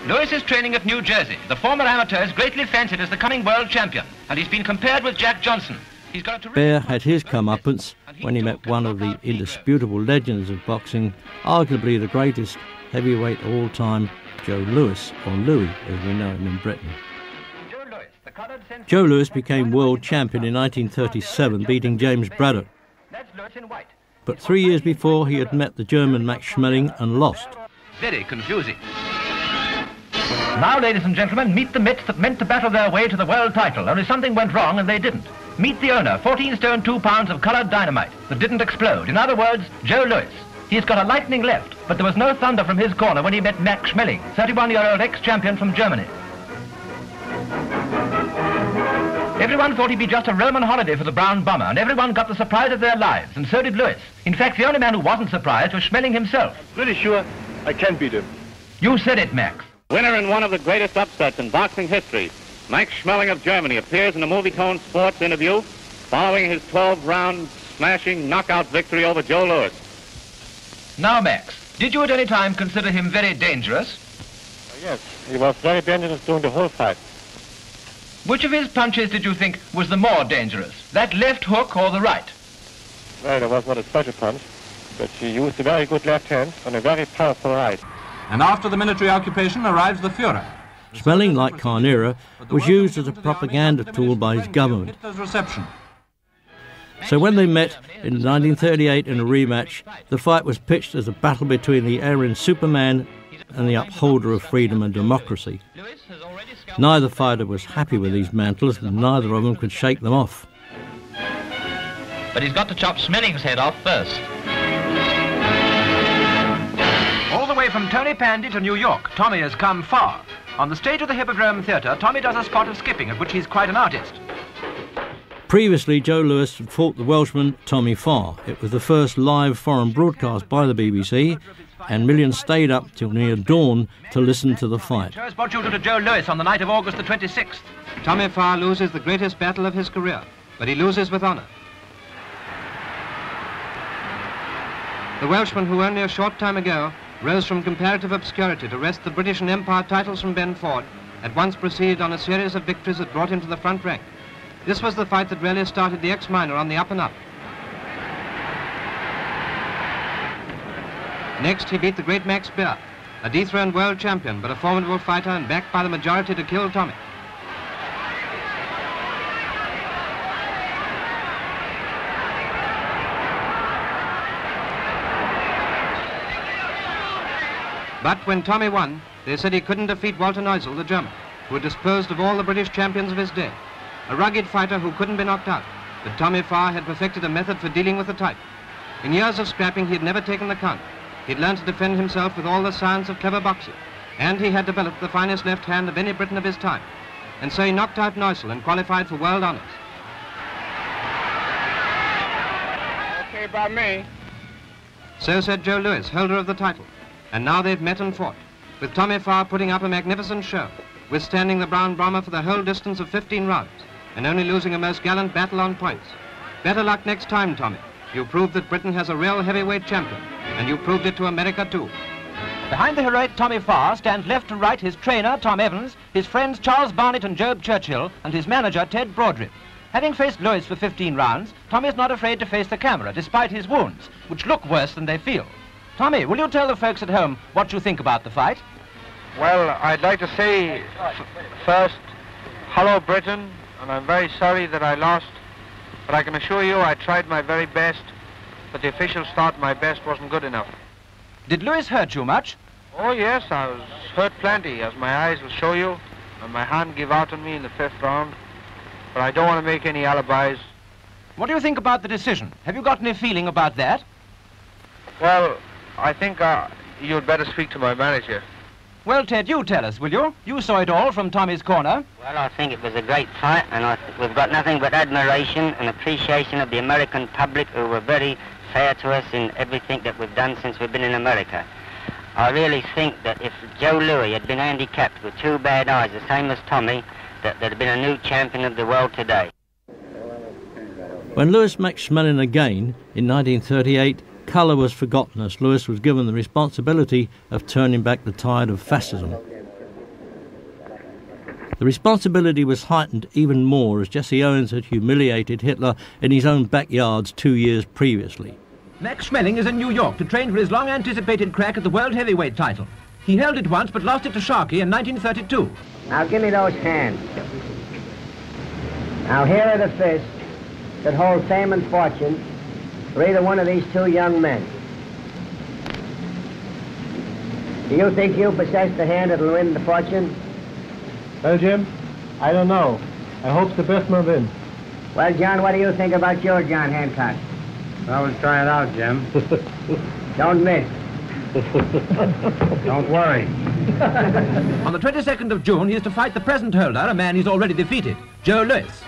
Lewis is training at New Jersey. The former amateur is greatly fancied as the coming world champion, and he's been compared with Jack Johnson. He's got a Bear had his comeuppance when he met one of the indisputable legends of boxing, arguably the greatest heavyweight of all time, Joe Louis, or Louis as we know him in Britain. Joe Louis became world champion in 1937, beating James Braddock. But 3 years before, he had met the German Max Schmeling and lost. Very confusing. Now, ladies and gentlemen, meet the mitts that meant to battle their way to the world title, only something went wrong and they didn't. Meet the owner, 14 stone 2 pounds of coloured dynamite that didn't explode. In other words, Joe Louis. He's got a lightning left, but there was no thunder from his corner when he met Max Schmeling, 31-year-old ex-champion from Germany. Everyone thought he'd be just a Roman holiday for the Brown Bomber, and everyone got the surprise of their lives, and so did Louis. In fact, the only man who wasn't surprised was Schmeling himself. Pretty sure I can beat him. You said it, Max. Winner in one of the greatest upsets in boxing history, Max Schmeling of Germany appears in a Movie-Tone Sports interview following his 12-round smashing knockout victory over Joe Louis. Now, Max, did you at any time consider him very dangerous? Yes, he was very dangerous during the whole fight. Which of his punches did you think was the more dangerous, that left hook or the right? Well, there was not a special punch, but he used a very good left hand and a very powerful right. And after the military occupation arrives the Führer. Schmeling, like Carnera, was used as a propaganda tool by his government. So when they met in 1938 in a rematch, the fight was pitched as a battle between the Aryan Superman and the upholder of freedom and democracy. Neither fighter was happy with these mantles, and neither of them could shake them off. But he's got to chop Schmeling's head off first. All the way from Tony Pandy to New York, Tommy has come far. On the stage of the Hippodrome Theatre, Tommy does a spot of skipping, at which he's quite an artist. Previously, Joe Louis had fought the Welshman Tommy Farr. It was the first live foreign broadcast by the BBC, and millions stayed up till near dawn to listen to the fight. Show us what you'll do to Joe Louis on the night of August the 26th. Tommy Farr loses the greatest battle of his career, but he loses with honour. The Welshman, who only a short time ago rose from comparative obscurity to wrest the British and Empire titles from Ben Ford, at once proceeded on a series of victories that brought him to the front rank. This was the fight that really started the ex-miner on the up and up. Next, he beat the great Max Beer, a dethroned world champion, but a formidable fighter and backed by the majority to kill Tommy. But when Tommy won, they said he couldn't defeat Walter Neusel, the German, who had disposed of all the British champions of his day. A rugged fighter who couldn't be knocked out, but Tommy Farr had perfected a method for dealing with the type. In years of scrapping, he had never taken the count. He'd learned to defend himself with all the science of clever boxing, and he had developed the finest left hand of any Briton of his time. And so he knocked out Neusel and qualified for world honours. Okay by me. So said Joe Louis, holder of the title. And now they've met and fought, with Tommy Farr putting up a magnificent show, withstanding the Brown Bomber for the whole distance of 15 rounds, and only losing a most gallant battle on points. Better luck next time, Tommy. You proved that Britain has a real heavyweight champion, and you proved it to America too. Behind the heroic Tommy Farr stand left and right his trainer, Tom Evans, his friends Charles Barnett and Job Churchill, and his manager, Ted Broadrip. Having faced Louis for 15 rounds, Tommy's not afraid to face the camera, despite his wounds, which look worse than they feel. Tommy, will you tell the folks at home what you think about the fight? Well, I'd like to say first, hello Britain, and I'm very sorry that I lost, but I can assure you I tried my very best, but the officials thought my best wasn't good enough. Did Louis hurt you much? Oh yes, I was hurt plenty, as my eyes will show you, and my hand gave out on me in the 5th round, but I don't want to make any alibis. What do you think about the decision? Have you got any feeling about that? Well, I think you'd better speak to my manager. Well, Ted, you tell us, will you? You saw it all from Tommy's corner. Well, I think it was a great fight, and we've got nothing but admiration and appreciation of the American public, who were very fair to us in everything that we've done since we've been in America. I really think that if Joe Louis had been handicapped with 2 bad eyes, the same as Tommy, that there'd have been a new champion of the world today. When Louis met Schmeling again in 1938, colour was forgotten as Louis was given the responsibility of turning back the tide of fascism. The responsibility was heightened even more as Jesse Owens had humiliated Hitler in his own backyards 2 years previously. Max Schmeling is in New York to train for his long-anticipated crack at the World Heavyweight title. He held it once but lost it to Sharkey in 1932. Now give me those hands. Now here are the fists that hold fame and fortune for either one of these two young men. Do you think you possess the hand that'll win the fortune? Well, Jim, I don't know. I hope the best man wins. Well, John, what do you think about your John Hancock? I will try it out, Jim. Don't miss. Don't worry. On the 22nd of June, he is to fight the present holder, a man he's already defeated, Joe Louis.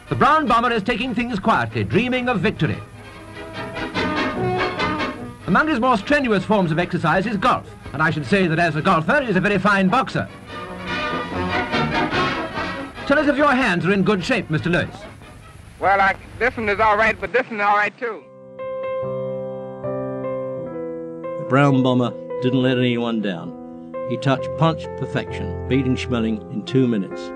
The Brown Bomber is taking things quietly, dreaming of victory. Among his more strenuous forms of exercise is golf, and I should say that as a golfer, he is a very fine boxer. Tell us if your hands are in good shape, Mr. Louis. Well, this one is all right, but this one is all right, too. The Brown Bomber didn't let anyone down. He touched punch perfection, beating Schmeling in 2 minutes.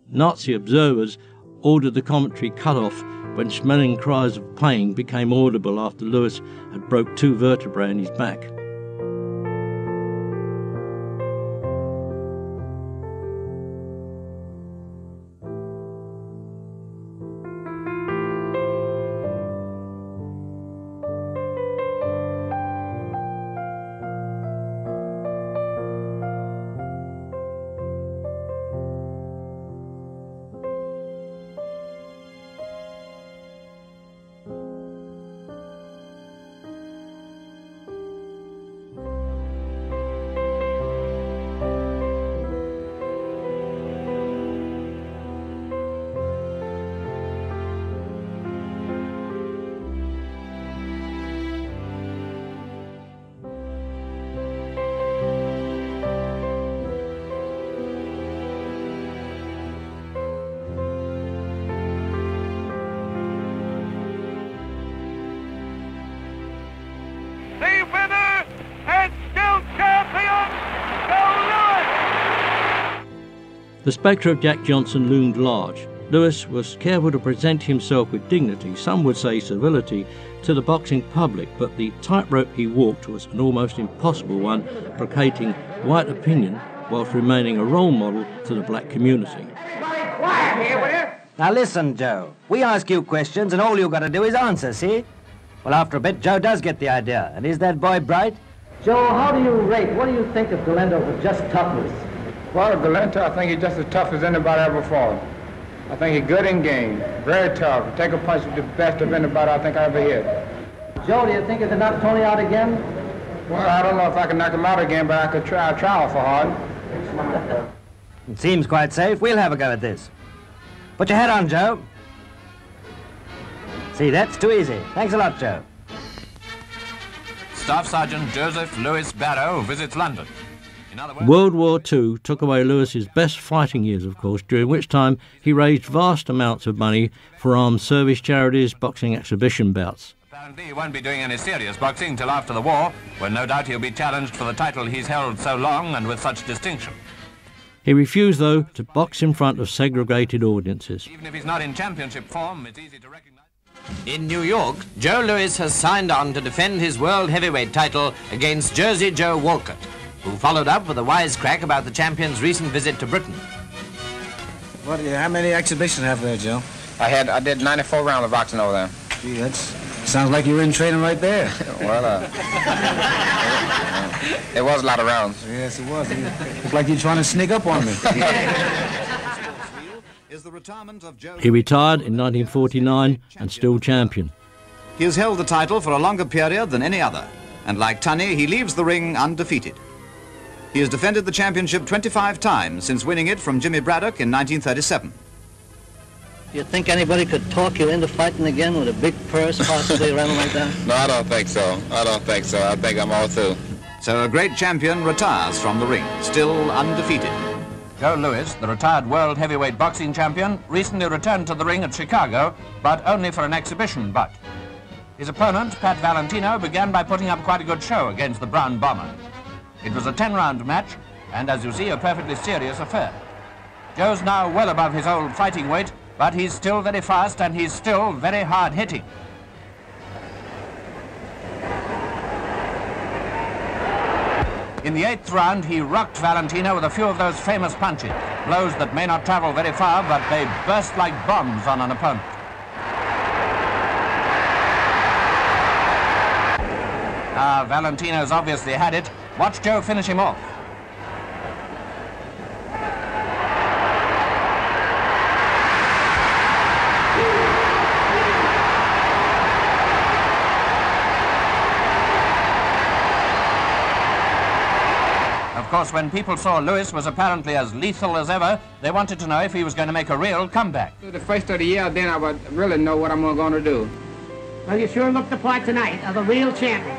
Nazi observers ordered the commentary cut off when Schmeling's cries of pain became audible after Louis had broke 2 vertebrae in his back. The spectre of Jack Johnson loomed large. Louis was careful to present himself with dignity, some would say civility, to the boxing public, but the tightrope he walked was an almost impossible one, placating white opinion whilst remaining a role model to the black community. Quiet here, will you? Now listen, Joe. We ask you questions and all you've got to do is answer, see? Well, after a bit, Joe does get the idea. And is that boy bright? Joe, how do you rate? What do you think of Galento for just toughness? Well, Galento, I think he's just as tough as anybody ever fought. I think he's good in game, very tough. Take a punch with the best of anybody I think I ever hit. Joe, do you think you can knock Tony out again? Well, I don't know if I can knock him out again, but I could try awful hard. It seems quite safe. We'll have a go at this. Put your hat on, Joe. See, that's too easy. Thanks a lot, Joe. Staff Sergeant Joseph Louis Barrow visits London. World War II took away Louis's best fighting years, of course, during which time he raised vast amounts of money for armed service charities, boxing exhibition bouts. Apparently he won't be doing any serious boxing till after the war, when no doubt he'll be challenged for the title he's held so long and with such distinction. He refused, though, to box in front of segregated audiences. Even if he's not in championship form, it's easy to recognize. In New York, Joe Louis has signed on to defend his world heavyweight title against Jersey Joe Walcott, who followed up with a wisecrack about the champion's recent visit to Britain. How many exhibitions have there, Joe? I did 94 rounds of boxing over there. Gee, that sounds like you were in training right there. Well, it was a lot of rounds. Yes, it was. Looks like you're trying to sneak up on me. He retired in 1949 and still champion. He has held the title for a longer period than any other, and like Tunney, he leaves the ring undefeated. He has defended the championship 25 times since winning it from Jimmy Braddock in 1937. Do you think anybody could talk you into fighting again with a big purse possibly around like that? No, I don't think so. I don't think so. I think I'm all through. So a great champion retires from the ring, still undefeated. Joe Louis, the retired world heavyweight boxing champion, recently returned to the ring at Chicago, but only for an exhibition bout. His opponent, Pat Valentino, began by putting up quite a good show against the Brown Bomber. It was a 10-round match, and as you see, a perfectly serious affair. Joe's now well above his old fighting weight, but he's still very fast and he's still very hard-hitting. In the 8th round, he rocked Valentino with a few of those famous punches, blows that may not travel very far, but they burst like bombs on an opponent. Valentino's obviously had it. Watch Joe finish him off. Of course, when people saw Louis was apparently as lethal as ever, they wanted to know if he was going to make a real comeback. The first of the year, then I would really know what I'm going to do. Well, you sure looked the part tonight of a real champion.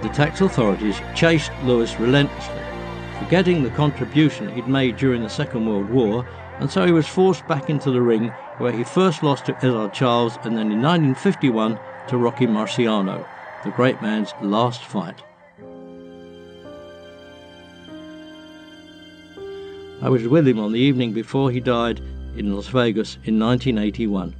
The tax authorities chased Louis relentlessly, forgetting the contribution he'd made during the Second World War, and so he was forced back into the ring, where he first lost to Ezzard Charles and then in 1951 to Rocky Marciano, the great man's last fight. I was with him on the evening before he died in Las Vegas in 1981.